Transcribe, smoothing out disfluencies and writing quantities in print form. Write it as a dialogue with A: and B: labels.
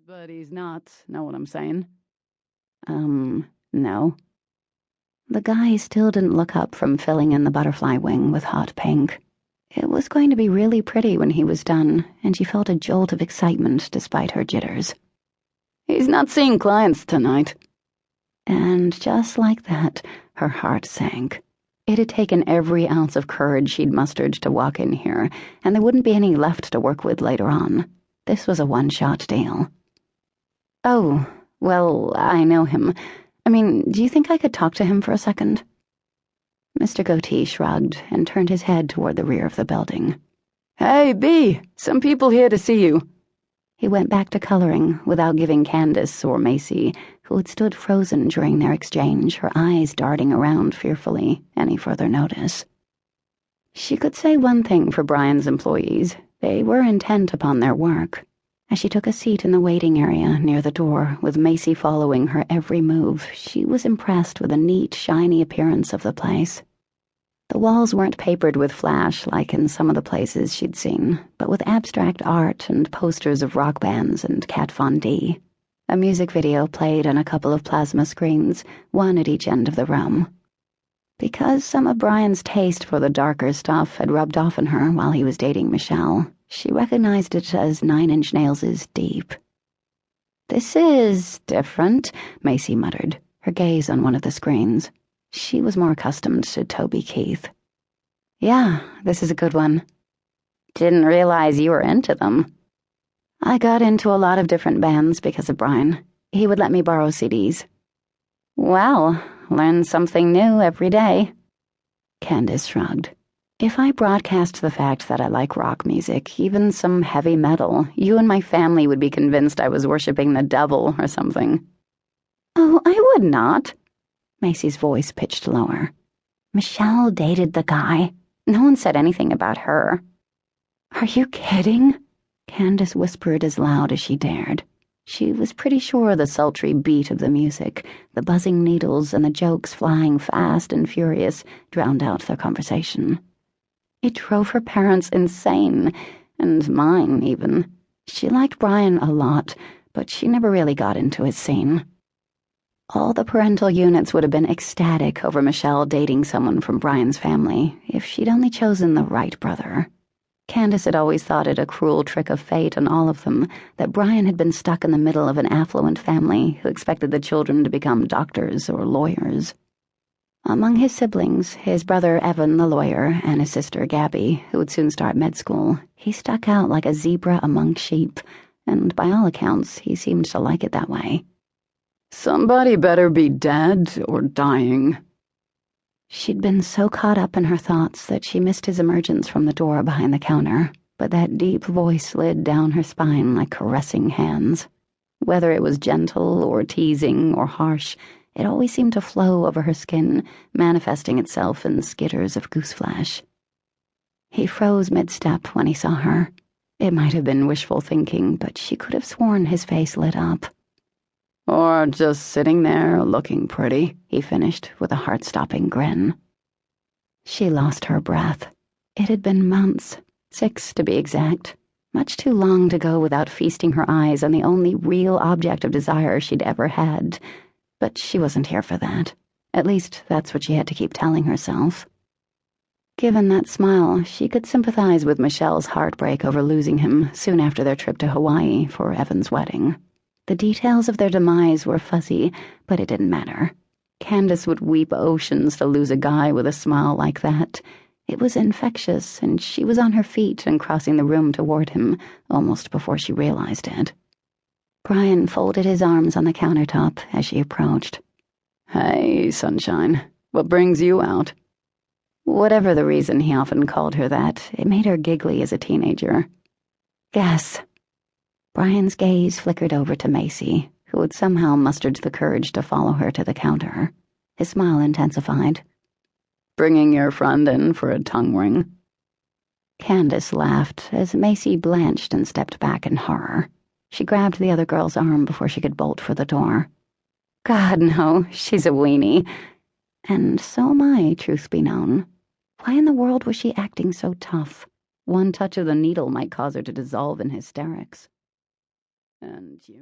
A: but he's not. Know what I'm saying? No. The guy still didn't look up from filling in the butterfly wing with hot pink. It was going to be really pretty when he was done, and she felt a jolt of excitement despite her jitters. He's not seeing clients tonight. And just like that, her heart sank. It had taken every ounce of courage she'd mustered to walk in here, and there wouldn't be any left to work with later on. This was a one-shot deal. Oh, well, I know him. I mean, do you think I could talk to him for a second? Mr. Goatee shrugged and turned his head toward the rear of the building. Hey, B, some people here to see you. He went back to coloring without giving Candace or Macy, who had stood frozen during their exchange, her eyes darting around fearfully, any further notice. She could say one thing for Brian's employees. They were intent upon their work. As she took a seat in the waiting area near the door, with Macy following her every move, she was impressed with the neat, shiny appearance of the place. The walls weren't papered with flash like in some of the places she'd seen, but with abstract art and posters of rock bands and Kat Von D. A music video played on a couple of plasma screens, one at each end of the room. Because some of Brian's taste for the darker stuff had rubbed off on her while he was dating Michelle, she recognized it as 9 Inch Nails' Deep. This is different, Macy muttered, her gaze on one of the screens. She was more accustomed to Toby Keith. Yeah, this is a good one. Didn't realize you were into them. I got into a lot of different bands because of Brian. He would let me borrow CDs. Well, learn something new every day. Candace shrugged. If I broadcast the fact that I like rock music, even some heavy metal, you and my family would be convinced I was worshipping the devil or something. Oh, I would not. Macy's voice pitched lower. Michelle dated the guy. No one said anything about her. Are you kidding? Candace whispered as loud as she dared. She was pretty sure the sultry beat of the music, the buzzing needles and the jokes flying fast and furious drowned out their conversation. It drove her parents insane, and mine even. She liked Brian a lot, but she never really got into his scene. All the parental units would have been ecstatic over Michelle dating someone from Brian's family if she'd only chosen the right brother. Candace had always thought it a cruel trick of fate on all of them that Brian had been stuck in the middle of an affluent family who expected the children to become doctors or lawyers. Among his siblings, his brother Evan, the lawyer, and his sister Gabby, who would soon start med school, he stuck out like a zebra among sheep, and by all accounts, he seemed to like it that way. Somebody better be dead or dying. She'd been so caught up in her thoughts that she missed his emergence from the door behind the counter, but that deep voice slid down her spine like caressing hands. Whether it was gentle or teasing or harsh, it always seemed to flow over her skin, manifesting itself in skitters of gooseflesh. He froze mid-step when he saw her. It might have been wishful thinking, but she could have sworn his face lit up. Or just sitting there looking pretty, he finished with a heart-stopping grin. She lost her breath. It had been months, 6 to be exact, much too long to go without feasting her eyes on the only real object of desire she'd ever had. But she wasn't here for that. At least that's what she had to keep telling herself. Given that smile, she could sympathize with Michelle's heartbreak over losing him soon after their trip to Hawaii for Evan's wedding. The details of their demise were fuzzy, but it didn't matter. Candace would weep oceans to lose a guy with a smile like that. It was infectious, and she was on her feet and crossing the room toward him, almost before she realized it. Brian folded his arms on the countertop as she approached. Hey, sunshine, what brings you out? Whatever the reason he often called her that, it made her giggly as a teenager. Guess. Brian's gaze flickered over to Macy, who had somehow mustered the courage to follow her to the counter. His smile intensified. Bringing your friend in for a tongue ring? Candace laughed as Macy blanched and stepped back in horror. She grabbed the other girl's arm before she could bolt for the door. God, no, she's a weenie. And so am I, truth be known. Why in the world was she acting so tough? One touch of the needle might cause her to dissolve in hysterics. And you...